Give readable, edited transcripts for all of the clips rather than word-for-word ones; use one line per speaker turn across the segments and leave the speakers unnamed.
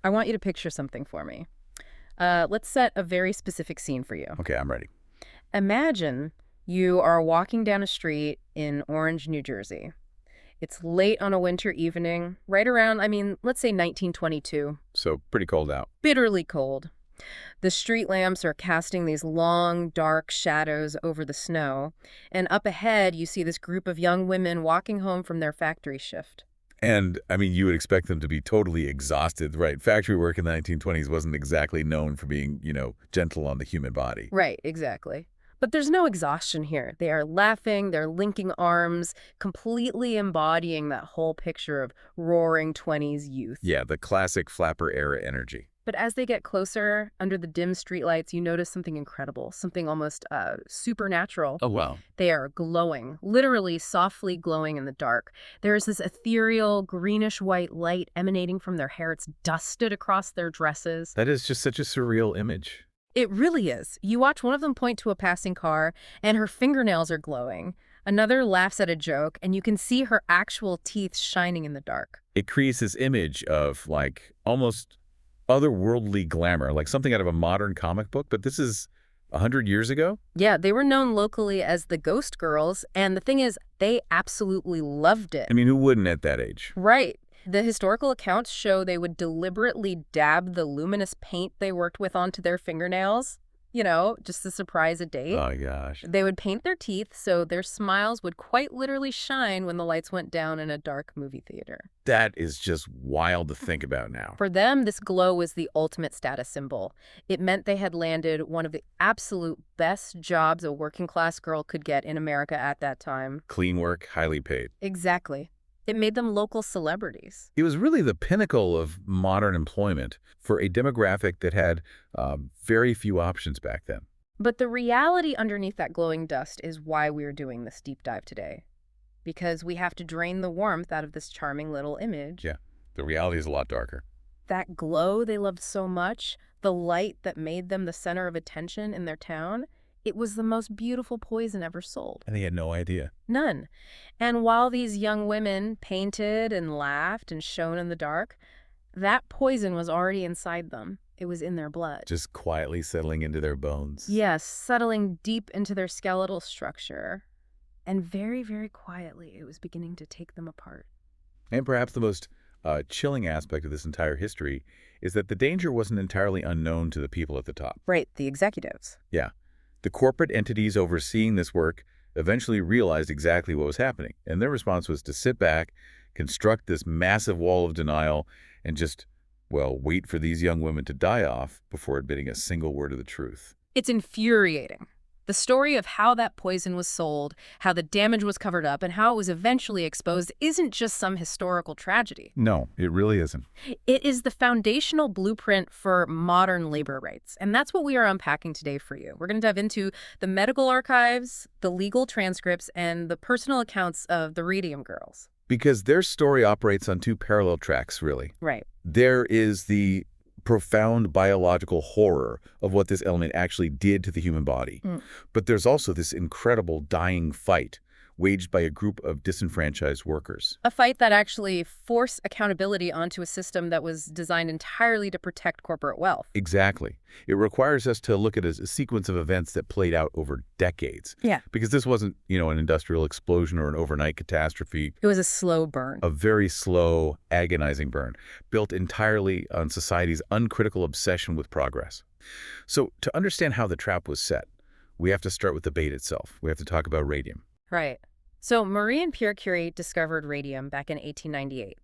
I want you to picture something for me. Let's set a very specific scene for you.
Okay, I'm ready.
Imagine you are walking down a street in Orange, New Jersey. It's late on a winter evening, right around, let's say 1922.
So pretty cold out.
Bitterly cold. The street lamps are casting these long, dark shadows over the snow, and up ahead you see this group of young women walking home from their factory shift.
And, you would expect them to be totally exhausted, right? Factory work in the 1920s wasn't exactly known for being, gentle on the human body.
Right, exactly. But there's no exhaustion here. They are laughing, they're linking arms, completely embodying that whole picture of roaring 20s youth.
Yeah, the classic flapper era energy.
But as they get closer, under the dim streetlights, you notice something incredible, something almost supernatural.
Oh, wow.
They are glowing, literally softly glowing in the dark. There is this ethereal, greenish-white light emanating from their hair. It's dusted across their dresses.
That is just such a surreal image.
It really is. You watch one of them point to a passing car, and her fingernails are glowing. Another laughs at a joke, and you can see her actual teeth shining in the dark.
It creates this image of, almost otherworldly glamour, like something out of a modern comic book, but this is 100 years ago?
Yeah, they were known locally as the Ghost Girls, and the thing is, they absolutely loved it.
Who wouldn't at that age?
Right. The historical accounts show they would deliberately dab the luminous paint they worked with onto their fingernails, just to surprise a date.
Oh, gosh.
They would paint their teeth so their smiles would quite literally shine when the lights went down in a dark movie theater.
That is just wild to think about now.
For them, this glow was the ultimate status symbol. It meant they had landed one of the absolute best jobs a working-class girl could get in America at that time.
Clean work, highly paid.
Exactly. It made them local celebrities.
It was really the pinnacle of modern employment for a demographic that had very few options back then.
But the reality underneath that glowing dust is why we're doing this deep dive today. Because we have to drain the warmth out of this charming little image.
Yeah, the reality is a lot darker.
That glow they loved so much, the light that made them the center of attention in their town, it was the most beautiful poison ever sold.
And they had no idea.
None. And while these young women painted and laughed and shone in the dark, that poison was already inside them. It was in their blood.
Just quietly settling into their bones.
Yes, settling deep into their skeletal structure. And very, very quietly, it was beginning to take them apart.
And perhaps the most chilling aspect of this entire history is that the danger wasn't entirely unknown to the people at the top.
Right, the executives.
Yeah. The corporate entities overseeing this work eventually realized exactly what was happening, and their response was to sit back, construct this massive wall of denial, and just, wait for these young women to die off before admitting a single word of the truth.
It's infuriating. The story of how that poison was sold, how the damage was covered up, and how it was eventually exposed isn't just some historical tragedy.
No, it really isn't.
It is the foundational blueprint for modern labor rights, and that's what we are unpacking today for you. We're going to dive into the medical archives, the legal transcripts, and the personal accounts of the Radium Girls.
Because their story operates on two parallel tracks, really.
Right.
There is the profound biological horror of what this element actually did to the human body. But there's also this incredible dying fight waged by a group of disenfranchised workers.
A fight that actually forced accountability onto a system that was designed entirely to protect corporate wealth.
Exactly. It requires us to look at a sequence of events that played out over decades.
Yeah.
Because this wasn't, an industrial explosion or an overnight catastrophe.
It was a slow burn.
A very slow, agonizing burn, built entirely on society's uncritical obsession with progress. So to understand how the trap was set, we have to start with the bait itself. We have to talk about radium.
Right. So Marie and Pierre Curie discovered radium back in 1898.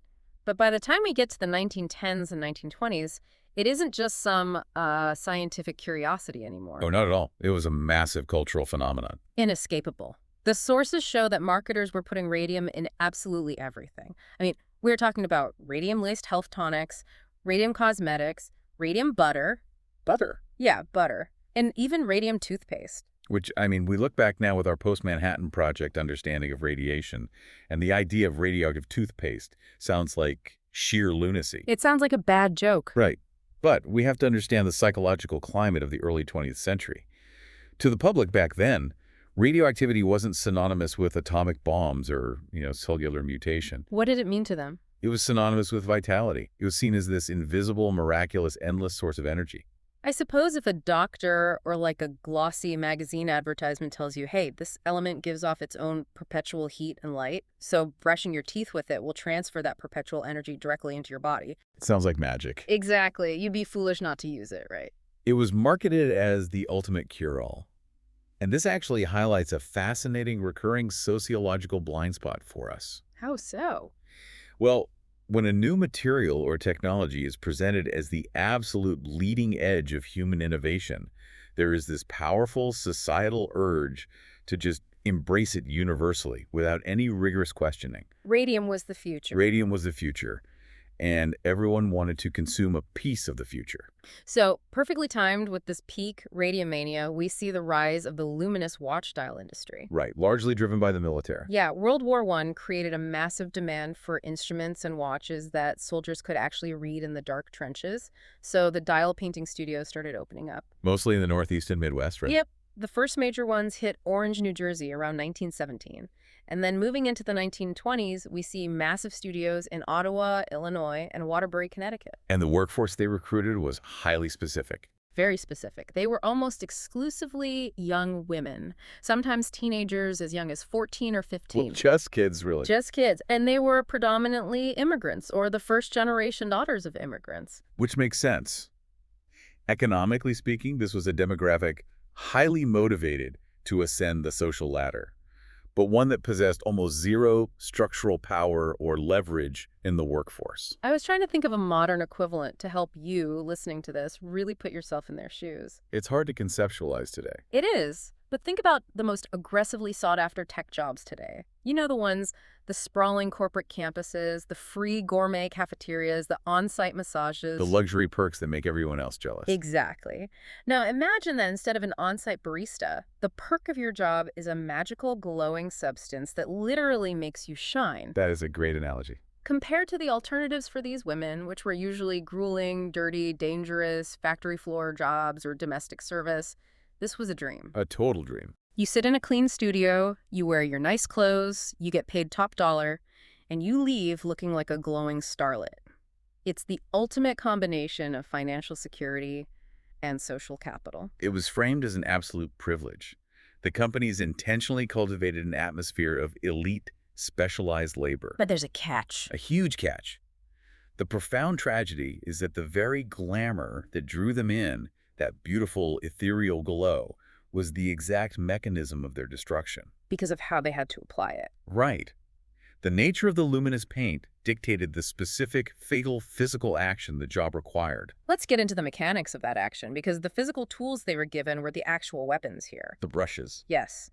But by the time we get to the 1910s and 1920s, it isn't just some scientific curiosity anymore.
Oh, not at all. It was a massive cultural phenomenon.
Inescapable. The sources show that marketers were putting radium in absolutely everything. We're talking about radium-laced health tonics, radium cosmetics, radium butter.
Butter?
Yeah, butter. And even radium toothpaste.
Which, we look back now with our post-Manhattan Project understanding of radiation, and the idea of radioactive toothpaste sounds like sheer lunacy.
It sounds like a bad joke.
Right. But we have to understand the psychological climate of the early 20th century. To the public back then, radioactivity wasn't synonymous with atomic bombs or, cellular mutation.
What did it mean to them?
It was synonymous with vitality. It was seen as this invisible, miraculous, endless source of energy.
I suppose if a doctor or like a glossy magazine advertisement tells you, hey, this element gives off its own perpetual heat and light, so brushing your teeth with it will transfer that perpetual energy directly into your body.
It sounds like magic.
Exactly. You'd be foolish not to use it, right?
It was marketed as the ultimate cure-all. And this actually highlights a fascinating recurring sociological blind spot for us.
How so?
Well, when a new material or technology is presented as the absolute leading edge of human innovation, there is this powerful societal urge to just embrace it universally without any rigorous questioning.
Radium was the future.
Radium was the future, and everyone wanted to consume a piece of the future.
So, perfectly timed with this peak radium mania, we see the rise of the luminous watch dial industry.
Right, largely driven by the military.
Yeah, World War I created a massive demand for instruments and watches that soldiers could actually read in the dark trenches. So the dial painting studios started opening up.
Mostly in the Northeast and Midwest, right?
Yep. The first major ones hit Orange, New Jersey around 1917. And then moving into the 1920s, we see massive studios in Ottawa, Illinois, and Waterbury, Connecticut.
And the workforce they recruited was highly specific.
Very specific. They were almost exclusively young women, sometimes teenagers as young as 14 or 15.
Well, just kids, really.
Just kids. And they were predominantly immigrants or the first-generation daughters of immigrants.
Which makes sense. Economically speaking, this was a demographic highly motivated to ascend the social ladder, but one that possessed almost zero structural power or leverage in the workforce.
I was trying to think of a modern equivalent to help you, listening to this, really put yourself in their shoes.
It's hard to conceptualize today.
It is. But think about the most aggressively sought-after tech jobs today. You know the ones, the sprawling corporate campuses, the free gourmet cafeterias, the on-site massages.
The luxury perks that make everyone else jealous.
Exactly. Now imagine that instead of an on-site barista, the perk of your job is a magical glowing substance that literally makes you shine.
That is a great analogy.
Compared to the alternatives for these women, which were usually grueling, dirty, dangerous, factory floor jobs or domestic service, this was a dream.
A total dream.
You sit in a clean studio, you wear your nice clothes, you get paid top dollar, and you leave looking like a glowing starlet. It's the ultimate combination of financial security and social capital.
It was framed as an absolute privilege. The companies intentionally cultivated an atmosphere of elite, specialized labor.
But there's a catch.
A huge catch. The profound tragedy is that the very glamour that drew them in, that beautiful, ethereal glow, was the exact mechanism of their destruction.
Because of how they had to apply it.
Right. The nature of the luminous paint dictated the specific, fatal physical action the job required.
Let's get into the mechanics of that action, because the physical tools they were given were the actual weapons here.
The brushes.
Yes.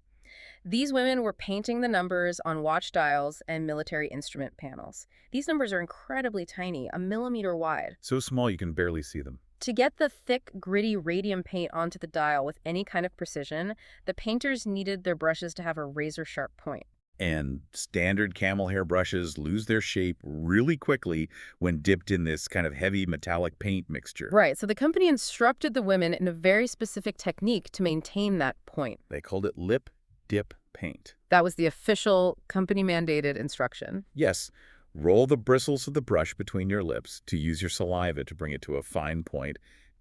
These women were painting the numbers on watch dials and military instrument panels. These numbers are incredibly tiny, a millimeter wide.
So small you can barely see them.
To get the thick, gritty radium paint onto the dial with any kind of precision, the painters needed their brushes to have a razor-sharp point.
And standard camel hair brushes lose their shape really quickly when dipped in this kind of heavy metallic paint mixture.
Right, so the company instructed the women in a very specific technique to maintain that point.
They called it lip dip paint.
That was the official company-mandated instruction.
Yes. Roll the bristles of the brush between your lips to use your saliva to bring it to a fine point.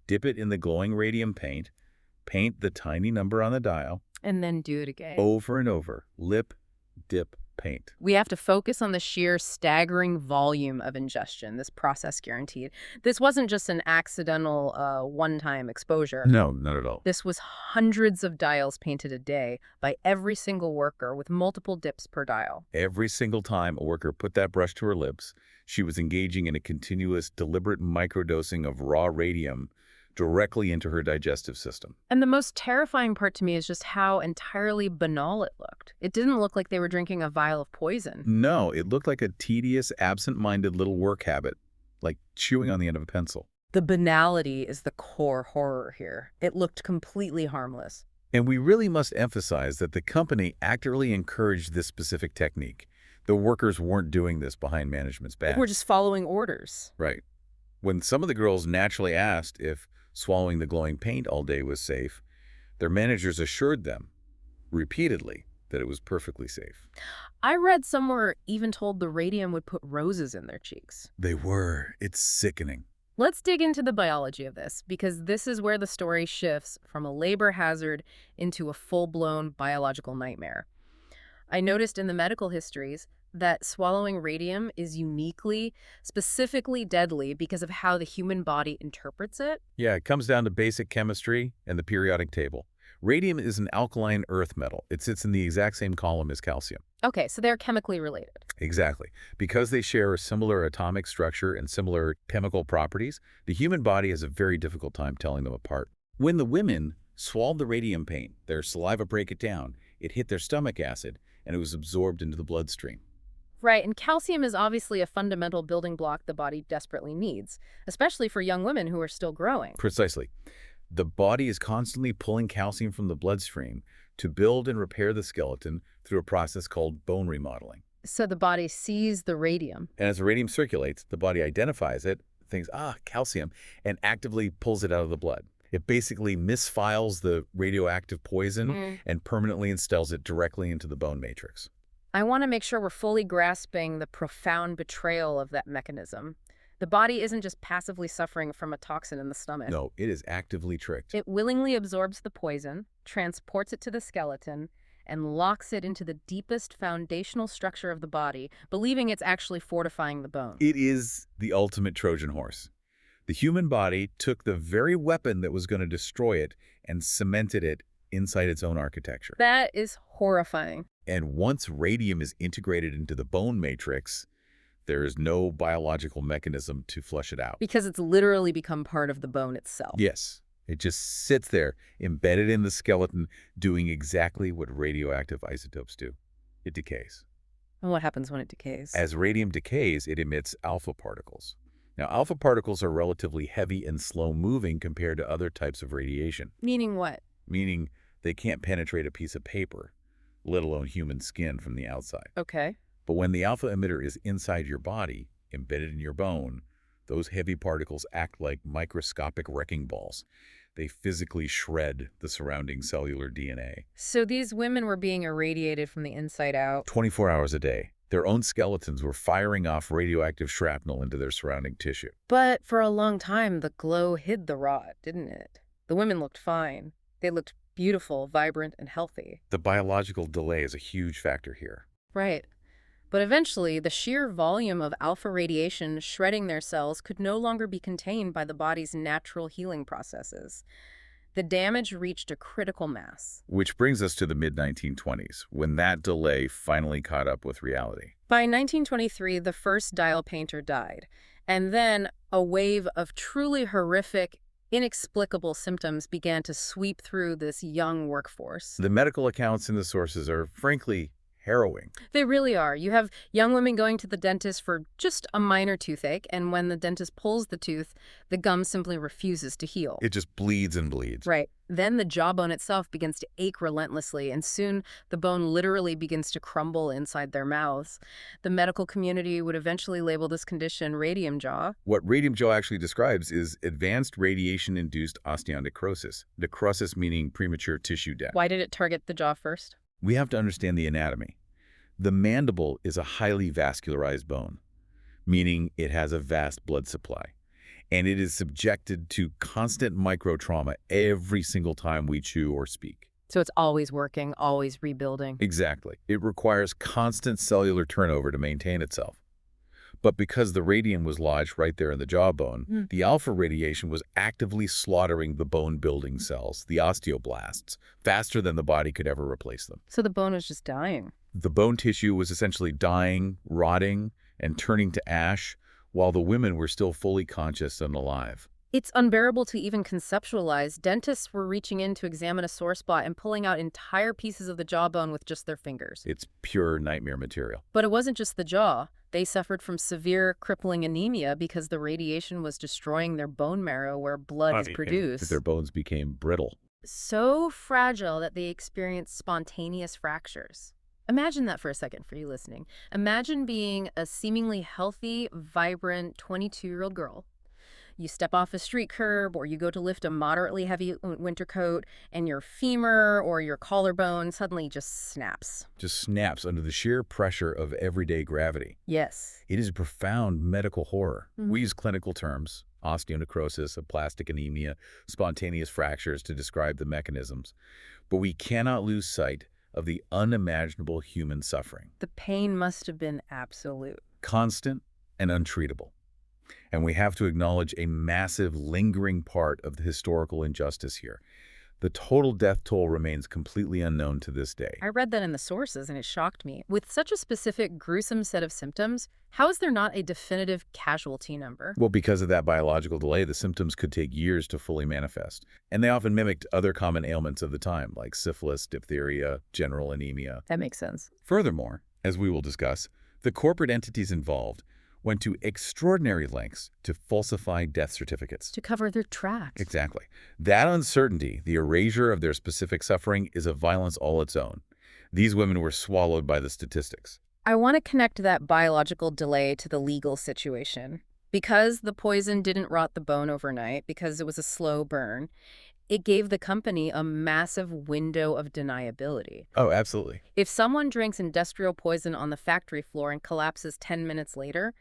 Dip it in the glowing radium paint. Paint the tiny number on the dial.
And then do it again.
Over and over. Lip, dip, paint.
We have to focus on the sheer staggering volume of ingestion, this process guaranteed. This wasn't just an accidental one-time exposure.
No, not at all.
This was hundreds of dials painted a day by every single worker with multiple dips per dial.
Every single time a worker put that brush to her lips, she was engaging in a continuous, deliberate microdosing of raw radium directly into her digestive system.
And the most terrifying part to me is just how entirely banal it looked. It didn't look like they were drinking a vial of poison.
No, it looked like a tedious, absent-minded little work habit, like chewing on the end of a pencil.
The banality is the core horror here. It looked completely harmless.
And we really must emphasize that the company actively encouraged this specific technique. The workers weren't doing this behind management's back.
We're just following orders.
Right. When some of the girls naturally asked if swallowing the glowing paint all day was safe, their managers assured them, repeatedly, that it was perfectly safe.
I read somewhere even told the radium would put roses in their cheeks.
They were. It's sickening.
Let's dig into the biology of this, because this is where the story shifts from a labor hazard into a full-blown biological nightmare. I noticed in the medical histories that swallowing radium is uniquely, specifically deadly because of how the human body interprets it.
Yeah, it comes down to basic chemistry and the periodic table. Radium is an alkaline earth metal. It sits in the exact same column as calcium.
Okay, so they're chemically related.
Exactly. Because they share a similar atomic structure and similar chemical properties, the human body has a very difficult time telling them apart. When the women swallowed the radium paint, their saliva broke it down, it hit their stomach acid, and it was absorbed into the bloodstream.
Right, and calcium is obviously a fundamental building block the body desperately needs, especially for young women who are still growing.
Precisely. The body is constantly pulling calcium from the bloodstream to build and repair the skeleton through a process called bone remodeling.
So the body sees the radium.
And as the radium circulates, the body identifies it, thinks, calcium, and actively pulls it out of the blood. It basically misfiles the radioactive poison and permanently instills it directly into the bone matrix.
I want to make sure we're fully grasping the profound betrayal of that mechanism. The body isn't just passively suffering from a toxin in the stomach.
No, it is actively tricked.
It willingly absorbs the poison, transports it to the skeleton, and locks it into the deepest foundational structure of the body, believing it's actually fortifying the bone.
It is the ultimate Trojan horse. The human body took the very weapon that was going to destroy it and cemented it inside its own architecture.
That is horrifying.
And once radium is integrated into the bone matrix, there is no biological mechanism to flush it out.
Because it's literally become part of the bone itself.
Yes. It just sits there, embedded in the skeleton, doing exactly what radioactive isotopes do. It decays.
And what happens when it decays?
As radium decays, it emits alpha particles. Now, alpha particles are relatively heavy and slow-moving compared to other types of radiation.
Meaning what?
Meaning they can't penetrate a piece of paper, let alone human skin from the outside.
Okay.
But when the alpha emitter is inside your body, embedded in your bone, those heavy particles act like microscopic wrecking balls. They physically shred the surrounding cellular DNA.
So these women were being irradiated from the inside out.
24 hours a day. Their own skeletons were firing off radioactive shrapnel into their surrounding tissue.
But for a long time, the glow hid the rot, didn't it? The women looked fine. They looked beautiful, vibrant, and healthy.
The biological delay is a huge factor here.
Right. But eventually, the sheer volume of alpha radiation shredding their cells could no longer be contained by the body's natural healing processes. The damage reached a critical mass.
Which brings us to the mid-1920s, when that delay finally caught up with reality.
By 1923, the first dial painter died, and then a wave of truly horrific, inexplicable symptoms began to sweep through this young workforce.
The medical accounts in the sources are, frankly, harrowing.
They really are. You have young women going to the dentist for just a minor toothache, and when the dentist pulls the tooth, the gum simply refuses to heal.
It just bleeds and bleeds.
Right. Then the jawbone itself begins to ache relentlessly, and soon the bone literally begins to crumble inside their mouths. The medical community would eventually label this condition radium jaw.
What radium jaw actually describes is advanced radiation-induced osteonecrosis. Necrosis meaning premature tissue death.
Why did it target the jaw first?
We have to understand the anatomy. The mandible is a highly vascularized bone, meaning it has a vast blood supply, and it is subjected to constant microtrauma every single time we chew or speak.
So it's always working, always rebuilding.
Exactly. It requires constant cellular turnover to maintain itself. But because the radium was lodged right there in the jawbone, the alpha radiation was actively slaughtering the bone-building cells, the osteoblasts, faster than the body could ever replace them.
So the bone was just dying.
The bone tissue was essentially dying, rotting, and turning to ash, while the women were still fully conscious and alive.
It's unbearable to even conceptualize. Dentists were reaching in to examine a sore spot and pulling out entire pieces of the jawbone with just their fingers.
It's pure nightmare material.
But it wasn't just the jaw. They suffered from severe, crippling anemia because the radiation was destroying their bone marrow where blood is produced.
Their bones became brittle.
So fragile that they experienced spontaneous fractures. Imagine that for a second for you listening. Imagine being a seemingly healthy, vibrant 22-year-old girl. You step off a street curb or you go to lift a moderately heavy winter coat and your femur or your collarbone suddenly just snaps.
Just snaps under the sheer pressure of everyday gravity.
Yes.
It is a profound medical horror.
Mhm.
We use clinical terms, osteonecrosis, aplastic anemia, spontaneous fractures to describe the mechanisms, but we cannot lose sight of the unimaginable human suffering,
The pain must have been absolute.
constant and untreatable. And we have to acknowledge a massive, lingering part of the historical injustice here. The total death toll remains completely unknown to this day.
I read that in the sources and it shocked me. With such a specific, gruesome set of symptoms, how is there not a definitive casualty number?
Well, because of that biological delay, the symptoms could take years to fully manifest. And they often mimicked other common ailments of the time, like syphilis, diphtheria, general anemia.
That makes sense.
Furthermore, as we will discuss, the corporate entities involved went to extraordinary lengths to falsify death certificates.
To cover their tracks.
Exactly. That uncertainty, the erasure of their specific suffering, is a violence all its own. These women were swallowed by the statistics.
I want to connect that biological delay to the legal situation. Because the poison didn't rot the bone overnight, because it was a slow burn, it gave the company a massive window of deniability.
Oh, absolutely.
If someone drinks industrial poison on the factory floor and collapses 10 minutes later,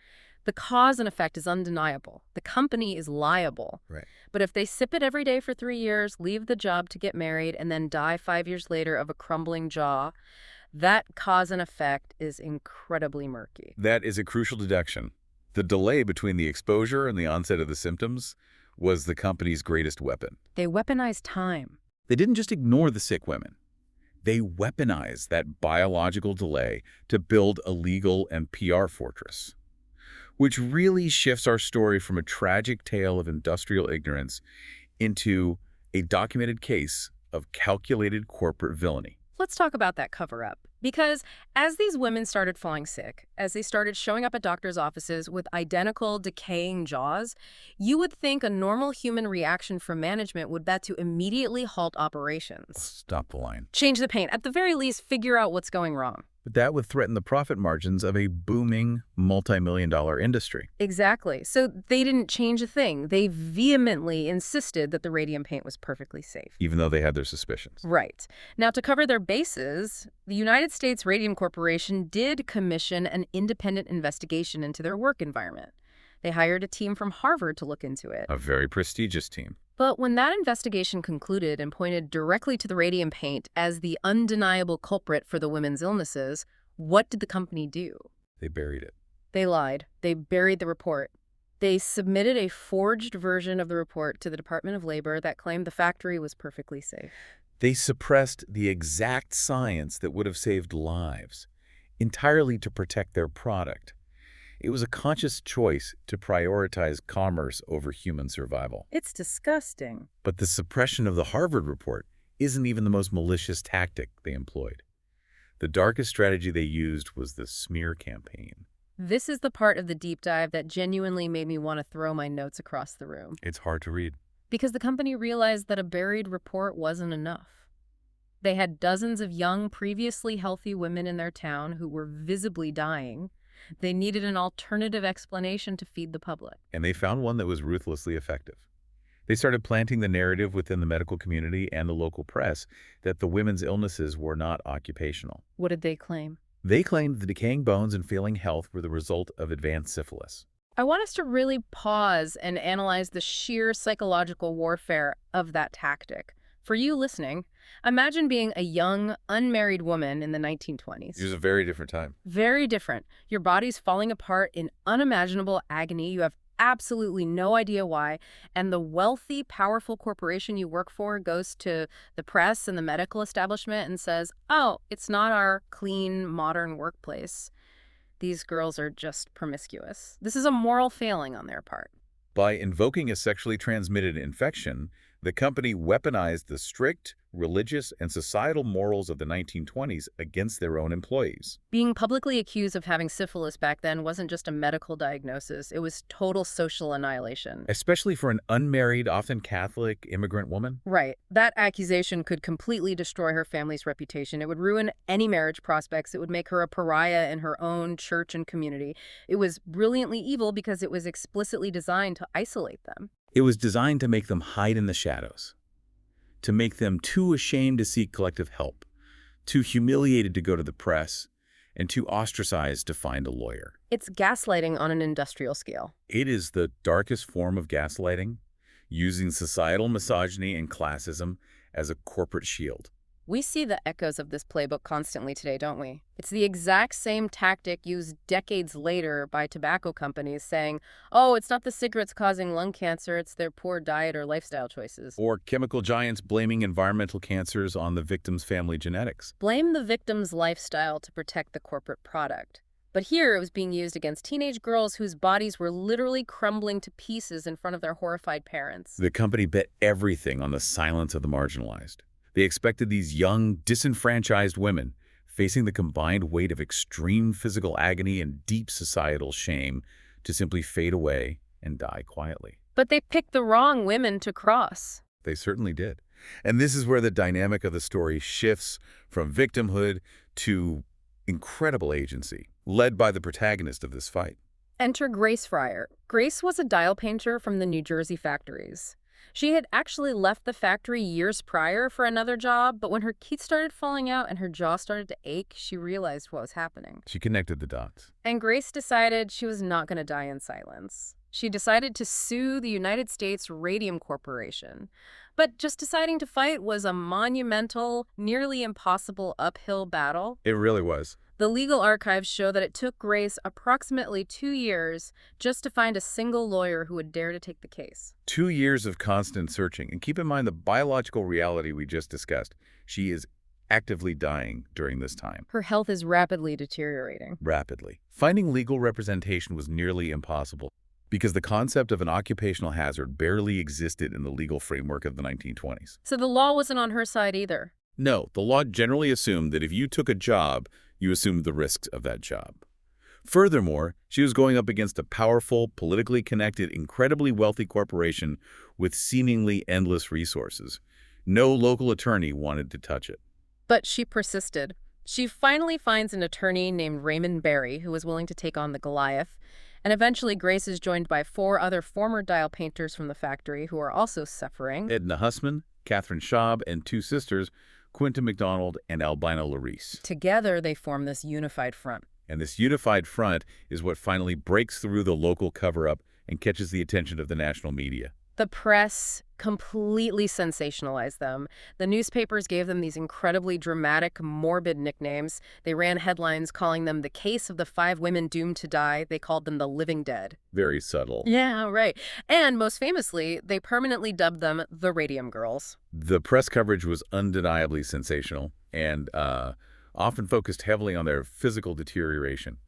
the cause and effect is undeniable. The company is liable.
Right.
But if they sip it every day for 3 years, leave the job to get married, and then die 5 years later of a crumbling jaw, that cause and effect is incredibly murky.
That is a crucial deduction. The delay between the exposure and the onset of the symptoms was the company's greatest weapon.
They weaponize time.
They didn't just ignore the sick women. They weaponized that biological delay to build a legal and PR fortress, which really shifts our story from a tragic tale of industrial ignorance into a documented case of calculated corporate villainy.
Let's talk about that cover-up. Because as these women started falling sick, as they started showing up at doctors' offices with identical decaying jaws, you would think a normal human reaction from management would be to immediately halt operations.
Stop the line.
Change the pain. At the very least, figure out what's going wrong.
But that would threaten the profit margins of a booming multi-million-dollar industry.
Exactly. So they didn't change a thing. They vehemently insisted that the radium paint was perfectly safe.
Even though they had their suspicions.
Right. Now, to cover their bases, the United States Radium Corporation did commission an independent investigation into their work environment. They hired a team from Harvard to look into it.
A very prestigious team.
But when that investigation concluded and pointed directly to the radium paint as the undeniable culprit for the women's illnesses, what did the company do?
They buried it.
They lied. They buried the report. They submitted a forged version of the report to the Department of Labor that claimed the factory was perfectly safe.
They suppressed the exact science that would have saved lives, entirely to protect their product. It was a conscious choice to prioritize commerce over human survival.
It's disgusting.
But the suppression of the Harvard report isn't even the most malicious tactic they employed. The darkest strategy they used was the smear campaign.
This is the part of the deep dive that genuinely made me want to throw my notes across the room.
It's hard to read.
Because the company realized that a buried report wasn't enough. They had dozens of young, previously healthy women in their town who were visibly dying. They needed an alternative explanation to feed the public.
And they found one that was ruthlessly effective. They started planting the narrative within the medical community and the local press that the women's illnesses were not occupational.
What did they claim?
They claimed the decaying bones and failing health were the result of advanced syphilis.
I want us to really pause and analyze the sheer psychological warfare of that tactic. For you listening, imagine being a young, unmarried woman in the 1920s.
It was a very different time.
Very different. Your body's falling apart in unimaginable agony. You have absolutely no idea why. And the wealthy, powerful corporation you work for goes to the press and the medical establishment and says, oh, it's not our clean, modern workplace. These girls are just promiscuous. This is a moral failing on their part.
By invoking a sexually transmitted infection, the company weaponized the strict, religious, and societal morals of the 1920s against their own employees.
Being publicly accused of having syphilis back then wasn't just a medical diagnosis, it was total social annihilation.
Especially for an unmarried, often Catholic, immigrant woman.
Right. That accusation could completely destroy her family's reputation. It would ruin any marriage prospects. It would make her a pariah in her own church and community. It was brilliantly evil because it was explicitly designed to isolate them.
It was designed to make them hide in the shadows, to make them too ashamed to seek collective help, too humiliated to go to the press, and too ostracized to find a lawyer.
It's gaslighting on an industrial scale.
It is the darkest form of gaslighting, using societal misogyny and classism as a corporate shield.
We see the echoes of this playbook constantly today, don't we? It's the exact same tactic used decades later by tobacco companies saying, oh, it's not the cigarettes causing lung cancer, it's their poor diet or lifestyle choices.
Or chemical giants blaming environmental cancers on the victim's family genetics.
Blame the victim's lifestyle to protect the corporate product. But here it was being used against teenage girls whose bodies were literally crumbling to pieces in front of their horrified parents.
The company bet everything on the silence of the marginalized. They expected these young, disenfranchised women, facing the combined weight of extreme physical agony and deep societal shame, to simply fade away and die quietly.
But they picked the wrong women to cross.
They certainly did. And this is where the dynamic of the story shifts from victimhood to incredible agency, led by the protagonist of this fight.
Enter Grace Fryer. Grace was a dial painter from the New Jersey factories. She had actually left the factory years prior for another job, but when her teeth started falling out and her jaw started to ache, she realized what was happening.
She connected the dots.
And Grace decided she was not going to die in silence. She decided to sue the United States Radium Corporation. But just deciding to fight was a monumental, nearly impossible uphill battle.
It really was.
The legal archives show that it took Grace approximately 2 years just to find a single lawyer who would dare to take the case.
2 years of constant searching. And keep in mind the biological reality we just discussed. She is actively dying during this time.
Her health is rapidly deteriorating.
Rapidly. Finding legal representation was nearly impossible because the concept of an occupational hazard barely existed in the legal framework of the 1920s.
So the law wasn't on her side either.
No, the law generally assumed that if you took a job, you assumed the risks of that job. Furthermore, she was going up against a powerful, politically connected, incredibly wealthy corporation with seemingly endless resources. No local attorney wanted to touch it.
But she persisted. She finally finds an attorney named Raymond Barry who was willing to take on the Goliath. And eventually Grace is joined by 4 other former dial painters from the factory who are also suffering.
Edna Hussman, Catherine Schaub, and 2 sisters, Quinta McDonald and Albina Larice.
Together, they form this unified front.
And this unified front is what finally breaks through the local cover-up and catches the attention of the national media.
The press completely sensationalized them. The newspapers gave them these incredibly dramatic, morbid nicknames. They ran headlines calling them the case of the 5 women doomed to die. They called them the living dead.
Very subtle.
Yeah, right. And most famously, they permanently dubbed them the Radium Girls.
The press coverage was undeniably sensational and often focused heavily on their physical deterioration,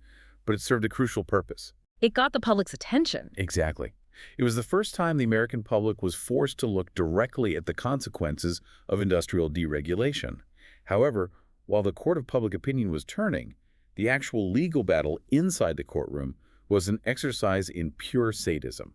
but it served a crucial purpose.
It got the public's attention.
Exactly. It was the first time the American public was forced to look directly at the consequences of industrial deregulation. However, while the court of public opinion was turning, the actual legal battle inside the courtroom was an exercise in pure sadism.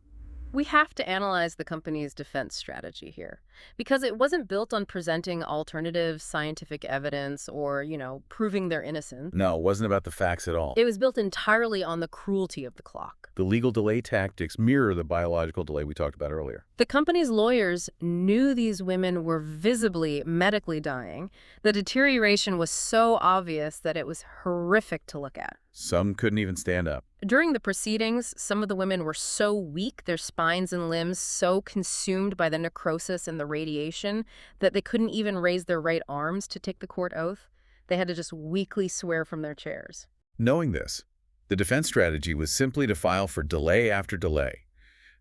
We have to analyze the company's defense strategy here, because it wasn't built on presenting alternative scientific evidence or, proving their innocence.
No, it wasn't about the facts at all.
It was built entirely on the cruelty of the clock.
The legal delay tactics mirror the biological delay we talked about earlier.
The company's lawyers knew these women were visibly medically dying. The deterioration was so obvious that it was horrific to look at.
Some couldn't even stand up.
During the proceedings, some of the women were so weak, their spines and limbs so consumed by the necrosis and the radiation, that they couldn't even raise their right arms to take the court oath. They had to just weakly swear from their chairs.
Knowing this, the defense strategy was simply to file for delay after delay.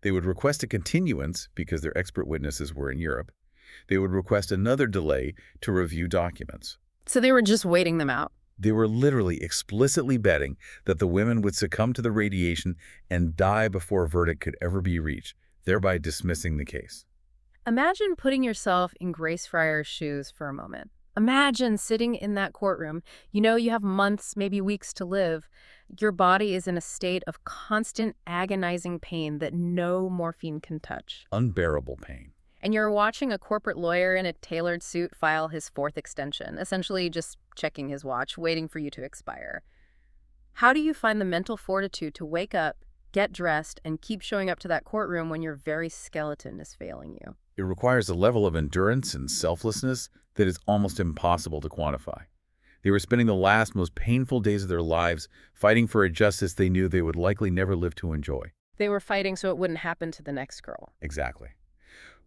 They would request a continuance because their expert witnesses were in Europe. They would request another delay to review documents.
So they were just waiting them out.
They were literally explicitly betting that the women would succumb to the radiation and die before a verdict could ever be reached, thereby dismissing the case.
Imagine putting yourself in Grace Fryer's shoes for a moment. Imagine sitting in that courtroom. You know you have months, maybe weeks to live. Your body is in a state of constant agonizing pain that no morphine can touch.
Unbearable pain.
And you're watching a corporate lawyer in a tailored suit file his fourth extension, essentially just checking his watch, waiting for you to expire. How do you find the mental fortitude to wake up, get dressed, and keep showing up to that courtroom when your very skeleton is failing you?
It requires a level of endurance and selflessness that is almost impossible to quantify. They were spending the last, most painful days of their lives fighting for a justice they knew they would likely never live to enjoy.
They were fighting so it wouldn't happen to the next girl.
Exactly.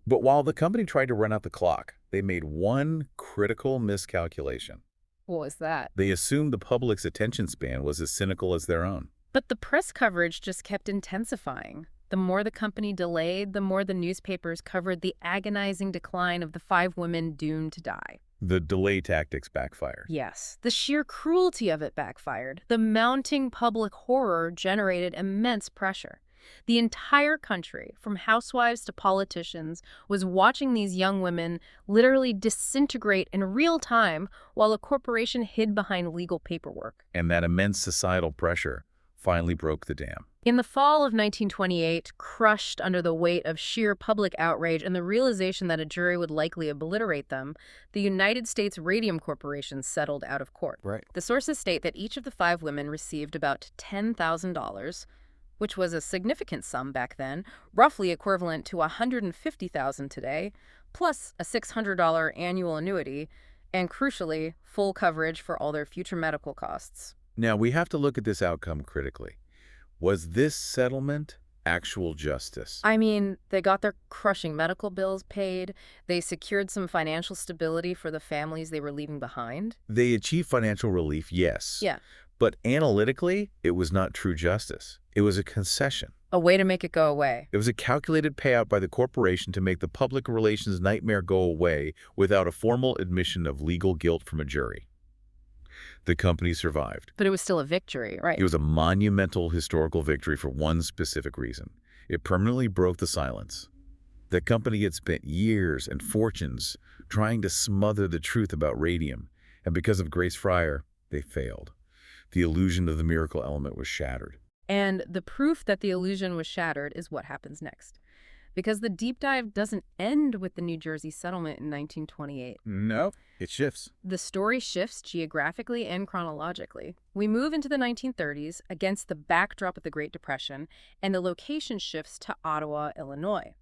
But while the company tried to run out the clock, they made one critical miscalculation.
What was that?
They assumed the public's attention span was as cynical as their own.
But the press coverage just kept intensifying. The more the company delayed, the more the newspapers covered the agonizing decline of the 5 women doomed to die.
The delay tactics backfired.
Yes, the sheer cruelty of it backfired. The mounting public horror generated immense pressure. The entire country, from housewives to politicians, was watching these young women literally disintegrate in real time while a corporation hid behind legal paperwork.
And that immense societal pressure finally broke the dam.
In the fall of 1928, crushed under the weight of sheer public outrage and the realization that a jury would likely obliterate them, the United States Radium Corporation settled out of court.
Right.
The sources state that each of the 5 women received about $10,000, which was a significant sum back then, roughly equivalent to $150,000 today, plus a $600 annual annuity, and crucially, full coverage for all their future medical costs.
Now, we have to look at this outcome critically. Was this settlement actual justice?
I mean, they got their crushing medical bills paid, they secured some financial stability for the families they were leaving behind.
They achieved financial relief, yes.
Yeah.
But analytically, it was not true justice. It was a concession.
A way to make it go away.
It was a calculated payout by the corporation to make the public relations nightmare go away without a formal admission of legal guilt from a jury. The company survived.
But it was still a victory, right?
It was a monumental historical victory for one specific reason. It permanently broke the silence. The company had spent years and fortunes trying to smother the truth about radium, and because of Grace Fryer, they failed. The illusion of the miracle element was shattered.
And the proof that the illusion was shattered is what happens next. Because the deep dive doesn't end with the New Jersey settlement in 1928.
No, it shifts.
The story shifts geographically and chronologically. We move into the 1930s against the backdrop of the Great Depression, and the location shifts to Ottawa, Illinois.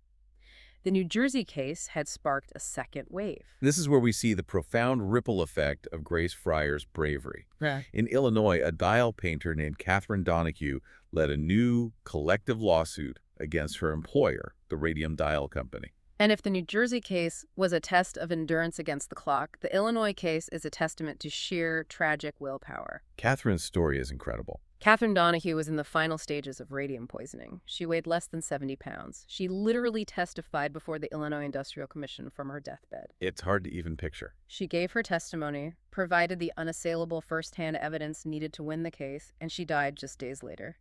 The New Jersey case had sparked a second wave.
This is where we see the profound ripple effect of Grace Fryer's bravery.
Right.
In Illinois, a dial painter named Catherine Donahue led a new collective lawsuit against her employer, the Radium Dial Company.
And if the New Jersey case was a test of endurance against the clock, the Illinois case is a testament to sheer, tragic willpower.
Catherine's story is incredible.
Catherine Donahue was in the final stages of radium poisoning. She weighed less than 70 pounds. She literally testified before the Illinois Industrial Commission from her deathbed.
It's hard to even picture.
She gave her testimony, provided the unassailable first-hand evidence needed to win the case, and she died just days later.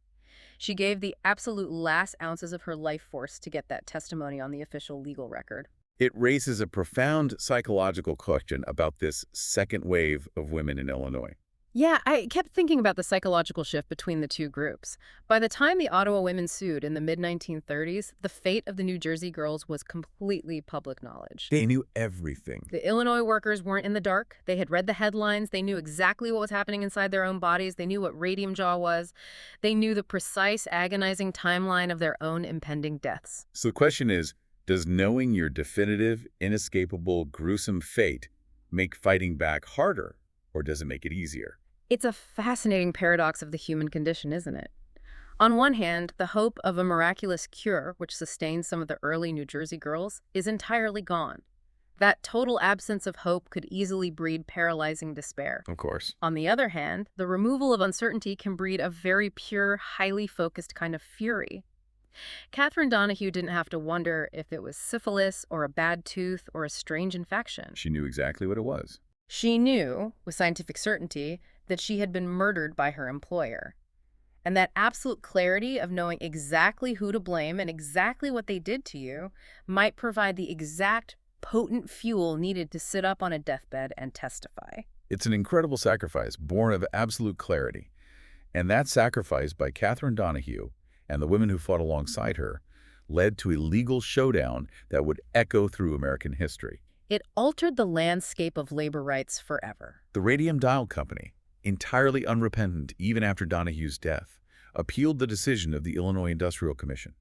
She gave the absolute last ounces of her life force to get that testimony on the official legal record.
It raises a profound psychological question about this second wave of women in Illinois.
Yeah, I kept thinking about the psychological shift between the two groups. By the time the Ottawa women sued in the mid-1930s, the fate of the New Jersey girls was completely public knowledge.
They knew everything.
The Illinois workers weren't in the dark. They had read the headlines. They knew exactly what was happening inside their own bodies. They knew what radium jaw was. They knew the precise, agonizing timeline of their own impending deaths.
So the question is, does knowing your definitive, inescapable, gruesome fate make fighting back harder, or does it make it easier?
It's a fascinating paradox of the human condition, isn't it? On one hand, the hope of a miraculous cure, which sustained some of the early New Jersey girls, is entirely gone. That total absence of hope could easily breed paralyzing despair.
Of course.
On the other hand, the removal of uncertainty can breed a very pure, highly focused kind of fury. Catherine Donahue didn't have to wonder if it was syphilis or a bad tooth or a strange infection.
She knew exactly what it was.
She knew, with scientific certainty, that she had been murdered by her employer. And that absolute clarity of knowing exactly who to blame and exactly what they did to you might provide the exact potent fuel needed to sit up on a deathbed and testify.
It's an incredible sacrifice, born of absolute clarity. And that sacrifice by Catherine Donahue and the women who fought alongside her led to a legal showdown that would echo through American history.
It altered the landscape of labor rights forever.
The Radium Dial Company, entirely unrepentant even after Donahue's death, appealed the decision of the Illinois Industrial Commission.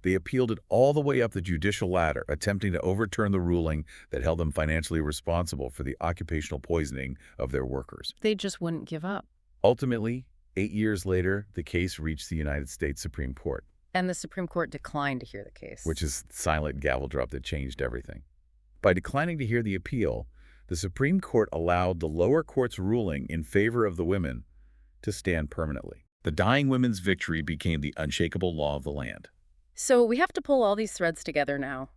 They appealed it all the way up the judicial ladder, attempting to overturn the ruling that held them financially responsible for the occupational poisoning of their workers.
They just wouldn't give up.
Ultimately, 8 years later, the case reached the United States Supreme Court.
And the Supreme Court declined to hear the case.
Which is the silent gavel drop that changed everything. By declining to hear the appeal, the Supreme Court allowed the lower court's ruling in favor of the women to stand permanently. The dying women's victory became the unshakable law of the land.
So we have to pull all these threads together now.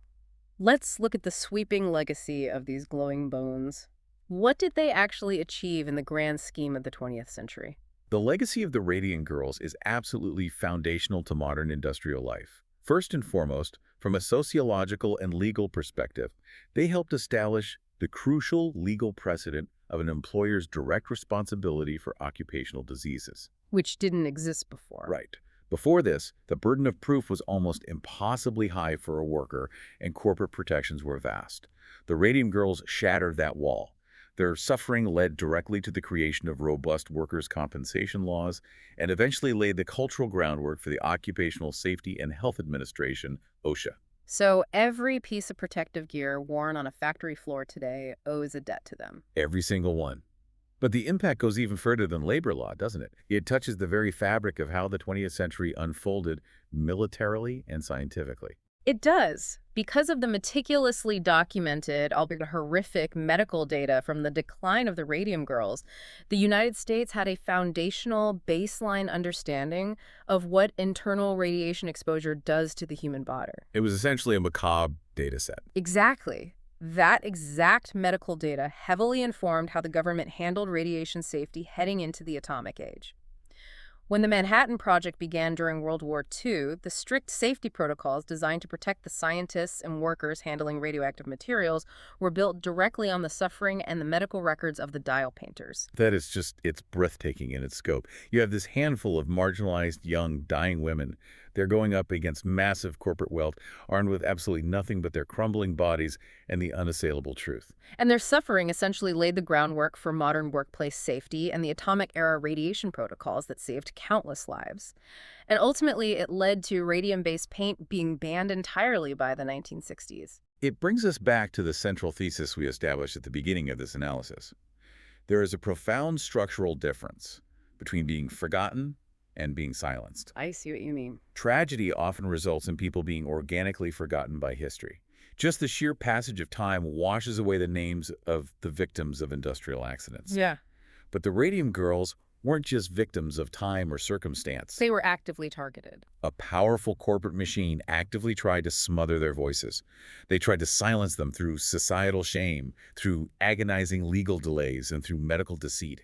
Let's look at the sweeping legacy of these glowing bones. What did they actually achieve in the grand scheme of the 20th century?
The legacy of the Radium Girls is absolutely foundational to modern industrial life. First and foremost, from a sociological and legal perspective, they helped establish the crucial legal precedent of an employer's direct responsibility for occupational diseases.
Which didn't exist before.
Right. Before this, the burden of proof was almost impossibly high for a worker, and corporate protections were vast. The Radium Girls shattered that wall. Their suffering led directly to the creation of robust workers' compensation laws and eventually laid the cultural groundwork for the Occupational Safety and Health Administration, OSHA.
So every piece of protective gear worn on a factory floor today owes a debt to them.
Every single one. But the impact goes even further than labor law, doesn't it? It touches the very fabric of how the 20th century unfolded militarily and scientifically.
It does. Because of the meticulously documented, albeit horrific, medical data from the decline of the Radium Girls, the United States had a foundational baseline understanding of what internal radiation exposure does to the human body.
It was essentially a macabre data set.
Exactly. That exact medical data heavily informed how the government handled radiation safety heading into the atomic age. When the Manhattan Project began during World War II, the strict safety protocols designed to protect the scientists and workers handling radioactive materials were built directly on the suffering and the medical records of the dial painters.
That is just, it's breathtaking in its scope. You have this handful of marginalized, young, dying women. They're going up against massive corporate wealth, armed with absolutely nothing but their crumbling bodies and the unassailable truth.
And their suffering essentially laid the groundwork for modern workplace safety and the atomic-era radiation protocols that saved countless lives. And ultimately, it led to radium-based paint being banned entirely by the 1960s.
It brings us back to the central thesis we established at the beginning of this analysis. There is a profound structural difference between being forgotten and being silenced.
I see what you mean.
Tragedy often results in people being organically forgotten by history. Just the sheer passage of time washes away the names of the victims of industrial accidents.
Yeah.
But the Radium Girls weren't just victims of time or circumstance.
They were actively targeted.
A powerful corporate machine actively tried to smother their voices. They tried to silence them through societal shame, through agonizing legal delays, and through medical deceit.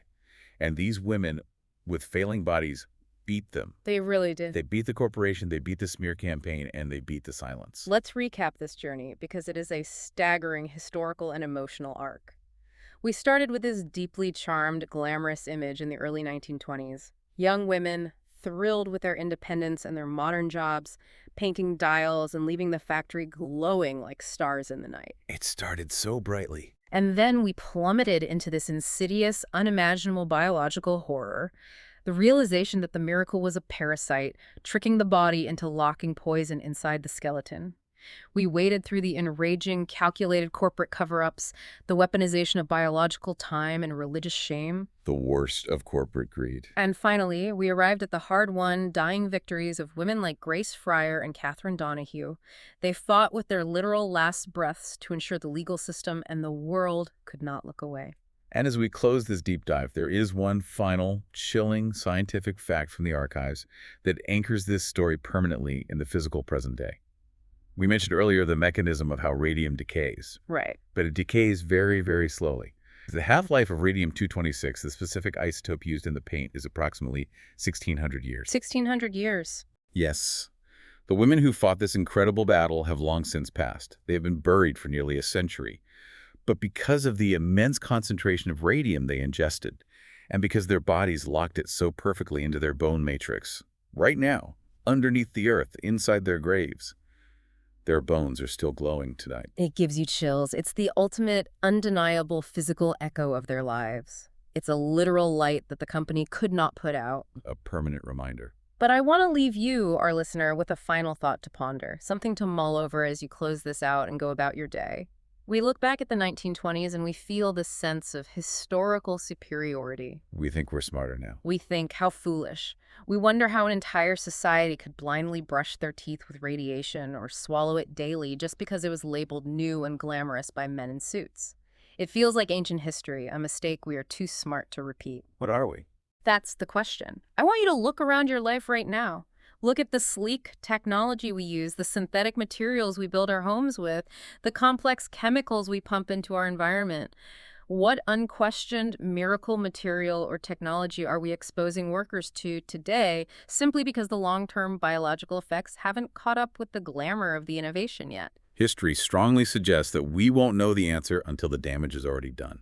And these women, with failing bodies, beat them.
They really did.
They beat the corporation, they beat the smear campaign, and they beat the silence.
Let's recap this journey because it is a staggering historical and emotional arc. We started with this deeply charmed, glamorous image in the early 1920s. Young women, thrilled with their independence and their modern jobs, painting dials and leaving the factory glowing like stars in the night.
It started so brightly.
And then we plummeted into this insidious, unimaginable biological horror. The realization that the miracle was a parasite, tricking the body into locking poison inside the skeleton. We waded through the enraging, calculated corporate cover-ups, the weaponization of biological time and religious shame.
The worst of corporate greed.
And finally, we arrived at the hard-won, dying victories of women like Grace Fryer and Catherine Donahue. They fought with their literal last breaths to ensure the legal system and the world could not look away.
And as we close this deep dive, there is one final, chilling scientific fact from the archives that anchors this story permanently in the physical present day. We mentioned earlier the mechanism of how radium decays.
Right.
But it decays very, very slowly. The half-life of radium-226, the specific isotope used in the paint, is approximately 1,600 years.
1,600 years.
Yes. The women who fought this incredible battle have long since passed. They have been buried for nearly a century. But because of the immense concentration of radium they ingested, and because their bodies locked it so perfectly into their bone matrix, right now, underneath the earth, inside their graves, their bones are still glowing tonight.
It gives you chills. It's the ultimate, undeniable physical echo of their lives. It's a literal light that the company could not put out.
A permanent reminder.
But I want to leave you, our listener, with a final thought to ponder, something to mull over as you close this out and go about your day. We look back at the 1920s and we feel this sense of historical superiority.
We think we're smarter now.
We think, how foolish. We wonder how an entire society could blindly brush their teeth with radiation or swallow it daily just because it was labeled new and glamorous by men in suits. It feels like ancient history, a mistake we are too smart to repeat.
What are we?
That's the question. I want you to look around your life right now. Look at the sleek technology we use, the synthetic materials we build our homes with, the complex chemicals we pump into our environment. What unquestioned miracle material or technology are we exposing workers to today simply because the long-term biological effects haven't caught up with the glamour of the innovation yet?
History strongly suggests that we won't know the answer until the damage is already done.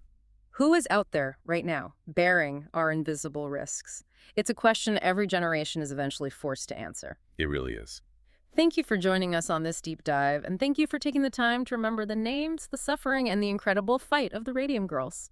Who is out there right now bearing our invisible risks? It's a question every generation is eventually forced to answer.
It really is.
Thank you for joining us on this deep dive, and thank you for taking the time to remember the names, the suffering, and the incredible fight of the Radium Girls.